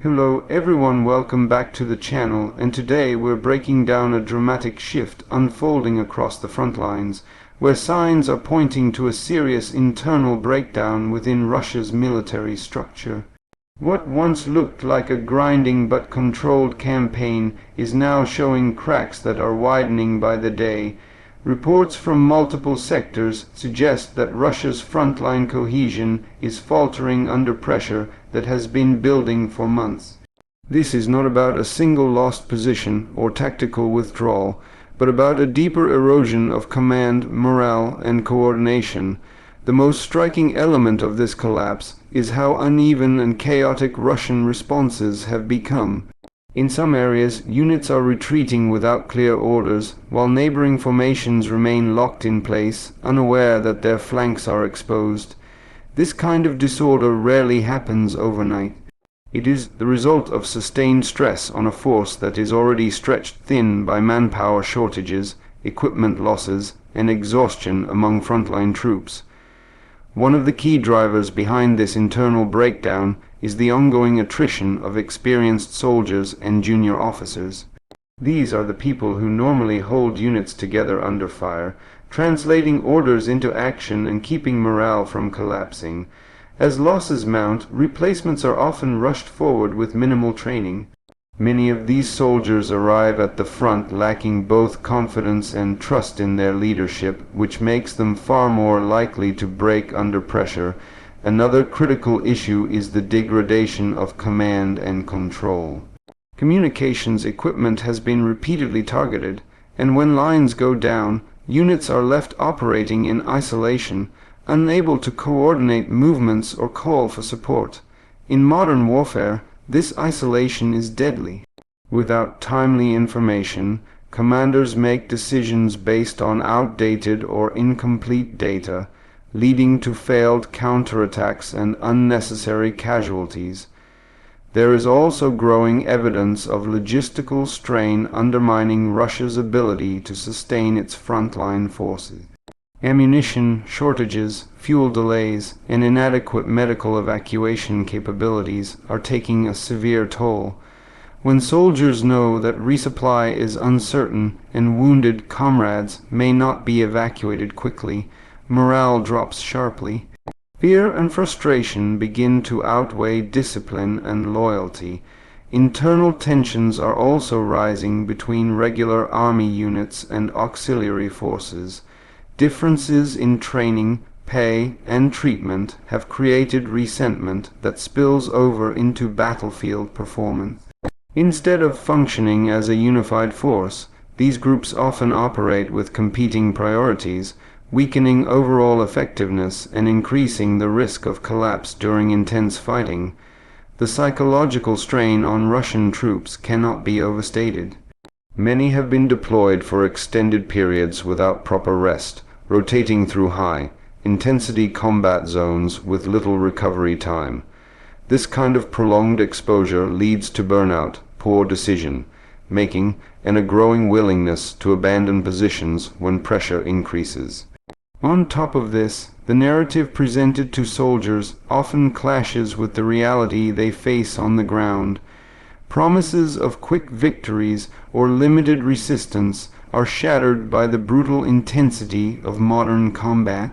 Hello everyone, welcome back to the channel, and today we're breaking down a dramatic shift unfolding across the front lines, where signs are pointing to a serious internal breakdown within Russia's military structure. What once looked like a grinding but controlled campaign is now showing cracks that are widening by the day. Reports from multiple sectors suggest that Russia's frontline cohesion is faltering under pressure that has been building for months. This is not about a single lost position or tactical withdrawal, but about a deeper erosion of command, morale, and coordination. The most striking element of this collapse is how uneven and chaotic Russian responses have become. In some areas, units are retreating without clear orders, while neighboring formations remain locked in place, unaware that their flanks are exposed. This kind of disorder rarely happens overnight. It is the result of sustained stress on a force that is already stretched thin by manpower shortages, equipment losses, and exhaustion among frontline troops. One of the key drivers behind this internal breakdown is the ongoing attrition of experienced soldiers and junior officers. These are the people who normally hold units together under fire, translating orders into action and keeping morale from collapsing. As losses mount, replacements are often rushed forward with minimal training. Many of these soldiers arrive at the front lacking both confidence and trust in their leadership, which makes them far more likely to break under pressure. Another critical issue is the degradation of command and control. Communications equipment has been repeatedly targeted, and when lines go down, units are left operating in isolation, unable to coordinate movements or call for support. In modern warfare, this isolation is deadly. Without timely information, commanders make decisions based on outdated or incomplete data, leading to failed counterattacks and unnecessary casualties. There is also growing evidence of logistical strain undermining Russia's ability to sustain its frontline forces. Ammunition shortages, fuel delays, and inadequate medical evacuation capabilities are taking a severe toll. When soldiers know that resupply is uncertain and wounded comrades may not be evacuated quickly, morale drops sharply. Fear and frustration begin to outweigh discipline and loyalty. Internal tensions are also rising between regular army units and auxiliary forces. Differences in training, pay, and treatment have created resentment that spills over into battlefield performance. Instead of functioning as a unified force, these groups often operate with competing priorities, weakening overall effectiveness and increasing the risk of collapse during intense fighting. The psychological strain on Russian troops cannot be overstated. Many have been deployed for extended periods without proper rest, rotating through high-intensity combat zones with little recovery time. This kind of prolonged exposure leads to burnout, poor decision-making, and a growing willingness to abandon positions when pressure increases. On top of this, the narrative presented to soldiers often clashes with the reality they face on the ground. Promises of quick victories or limited resistance are shattered by the brutal intensity of modern combat.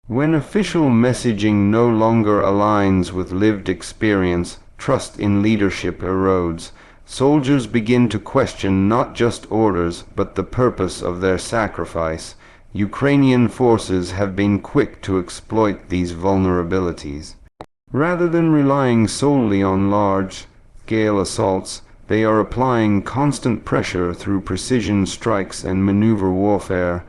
When official messaging no longer aligns with lived experience, trust in leadership erodes. Soldiers begin to question not just orders, but the purpose of their sacrifice. Ukrainian forces have been quick to exploit these vulnerabilities. Rather than relying solely on large-scale assaults, they are applying constant pressure through precision strikes and maneuver warfare.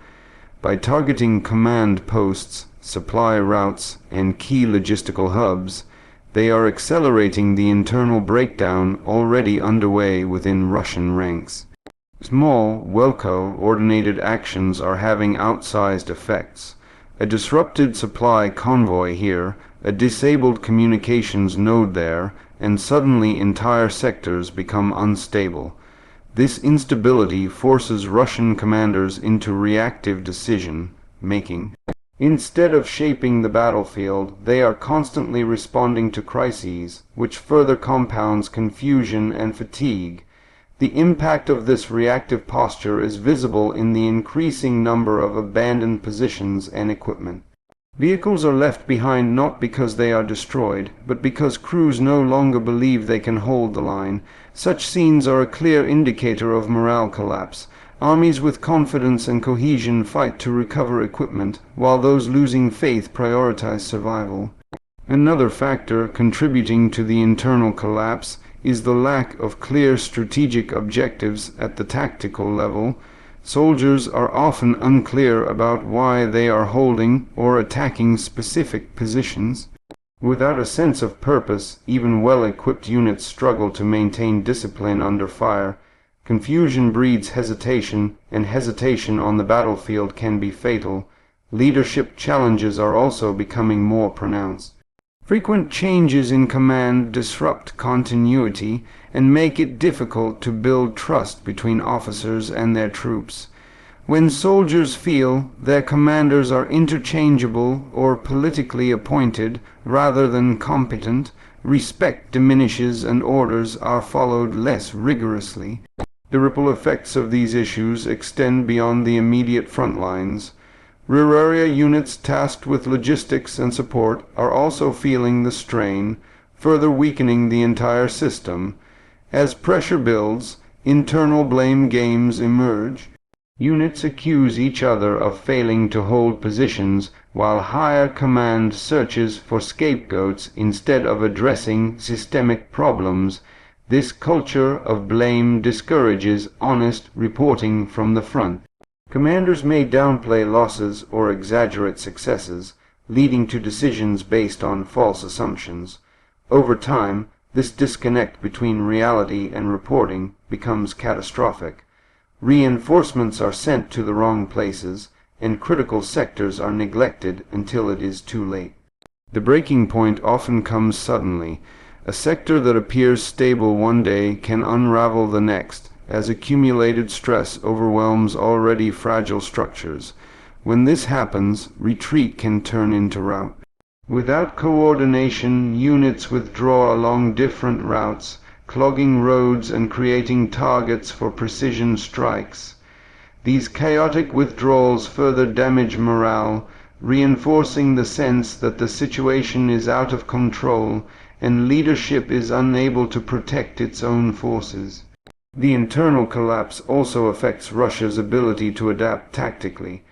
By targeting command posts, supply routes, and key logistical hubs, they are accelerating the internal breakdown already underway within Russian ranks. Small, well-coordinated actions are having outsized effects. A disrupted supply convoy here, a disabled communications node there, and suddenly entire sectors become unstable. This instability forces Russian commanders into reactive decision-making. Instead of shaping the battlefield, they are constantly responding to crises, which further compounds confusion and fatigue. The impact of this reactive posture is visible in the increasing number of abandoned positions and equipment. Vehicles are left behind not because they are destroyed, but because crews no longer believe they can hold the line. Such scenes are a clear indicator of morale collapse. Armies with confidence and cohesion fight to recover equipment, while those losing faith prioritize survival. Another factor contributing to the internal collapse is the lack of clear strategic objectives at the tactical level. Soldiers are often unclear about why they are holding or attacking specific positions. Without a sense of purpose, even well-equipped units struggle to maintain discipline under fire. Confusion breeds hesitation, and hesitation on the battlefield can be fatal. Leadership challenges are also becoming more pronounced. Frequent changes in command disrupt continuity and make it difficult to build trust between officers and their troops. When soldiers feel their commanders are interchangeable or politically appointed rather than competent, respect diminishes and orders are followed less rigorously. The ripple effects of these issues extend beyond the immediate front lines. Rear area units tasked with logistics and support are also feeling the strain, further weakening the entire system. As pressure builds, internal blame games emerge. Units accuse each other of failing to hold positions, while higher command searches for scapegoats instead of addressing systemic problems. This culture of blame discourages honest reporting from the front. Commanders may downplay losses or exaggerate successes, leading to decisions based on false assumptions. Over time, this disconnect between reality and reporting becomes catastrophic. Reinforcements are sent to the wrong places, and critical sectors are neglected until it is too late. The breaking point often comes suddenly. A sector that appears stable one day can unravel the next, as accumulated stress overwhelms already fragile structures. When this happens, retreat can turn into rout. Without coordination, units withdraw along different routes, clogging roads and creating targets for precision strikes. These chaotic withdrawals further damage morale, reinforcing the sense that the situation is out of control and leadership is unable to protect its own forces. The internal collapse also affects Russia's ability to adapt tactically.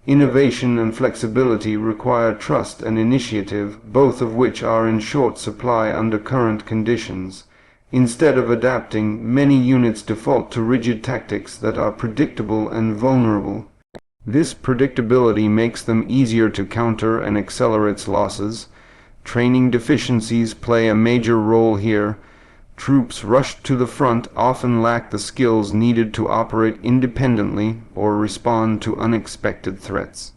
Innovation and flexibility require trust and initiative, both of which are in short supply under current conditions. Instead of adapting, many units default to rigid tactics that are predictable and vulnerable. This predictability makes them easier to counter and accelerates losses. Training deficiencies play a major role here. Troops rushed to the front often lack the skills needed to operate independently or respond to unexpected threats.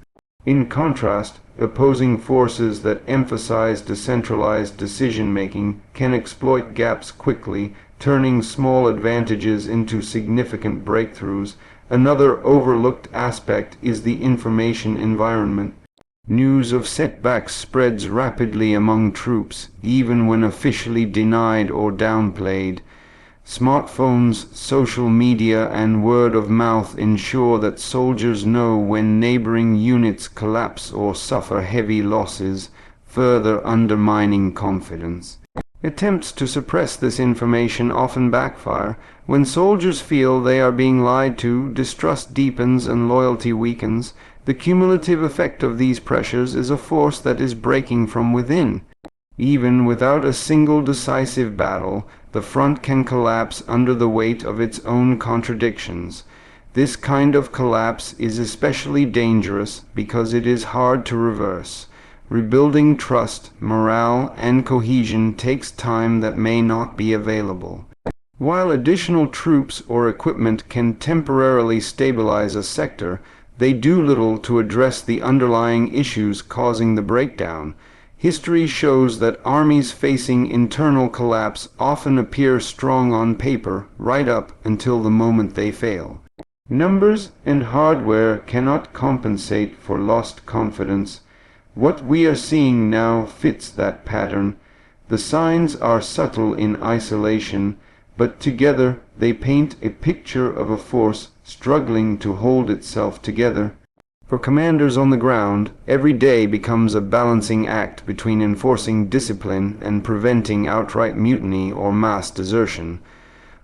In contrast, opposing forces that emphasize decentralized decision-making can exploit gaps quickly, turning small advantages into significant breakthroughs. Another overlooked aspect is the information environment. News of setbacks spreads rapidly among troops, even when officially denied or downplayed. Smartphones, social media, and word of mouth ensure that soldiers know when neighboring units collapse or suffer heavy losses, further undermining confidence. Attempts to suppress this information often backfire. When soldiers feel they are being lied to, distrust deepens and loyalty weakens. The cumulative effect of these pressures is a force that is breaking from within. Even without a single decisive battle, the front can collapse under the weight of its own contradictions. This kind of collapse is especially dangerous because it is hard to reverse. Rebuilding trust, morale, and cohesion takes time that may not be available. While additional troops or equipment can temporarily stabilize a sector, they do little to address the underlying issues causing the breakdown. History shows that armies facing internal collapse often appear strong on paper right up until the moment they fail. Numbers and hardware cannot compensate for lost confidence. What we are seeing now fits that pattern. The signs are subtle in isolation, but together they paint a picture of a force struggling to hold itself together. For commanders on the ground, every day becomes a balancing act between enforcing discipline and preventing outright mutiny or mass desertion.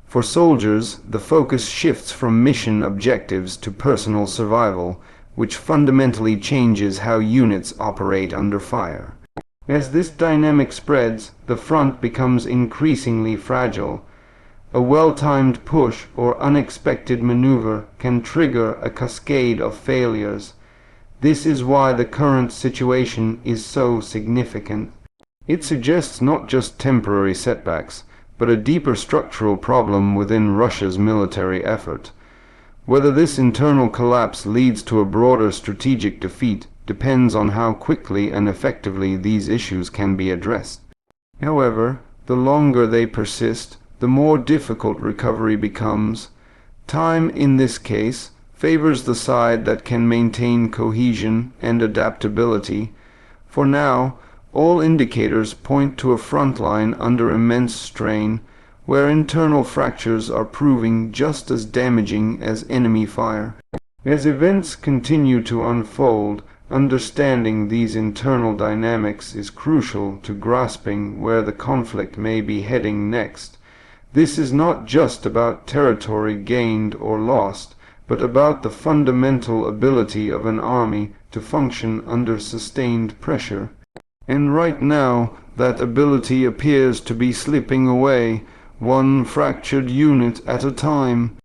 For soldiers, the focus shifts from mission objectives to personal survival, which fundamentally changes how units operate under fire. As this dynamic spreads, the front becomes increasingly fragile. A well-timed push or unexpected maneuver can trigger a cascade of failures. This is why the current situation is so significant. It suggests not just temporary setbacks, but a deeper structural problem within Russia's military effort. Whether this internal collapse leads to a broader strategic defeat depends on how quickly and effectively these issues can be addressed. However, the longer they persist, the more difficult recovery becomes. Time, in this case, favors the side that can maintain cohesion and adaptability. For now, all indicators point to a front line under immense strain, where internal fractures are proving just as damaging as enemy fire. As events continue to unfold, understanding these internal dynamics is crucial to grasping where the conflict may be heading next. This is not just about territory gained or lost, but about the fundamental ability of an army to function under sustained pressure. And right now, that ability appears to be slipping away, one fractured unit at a time.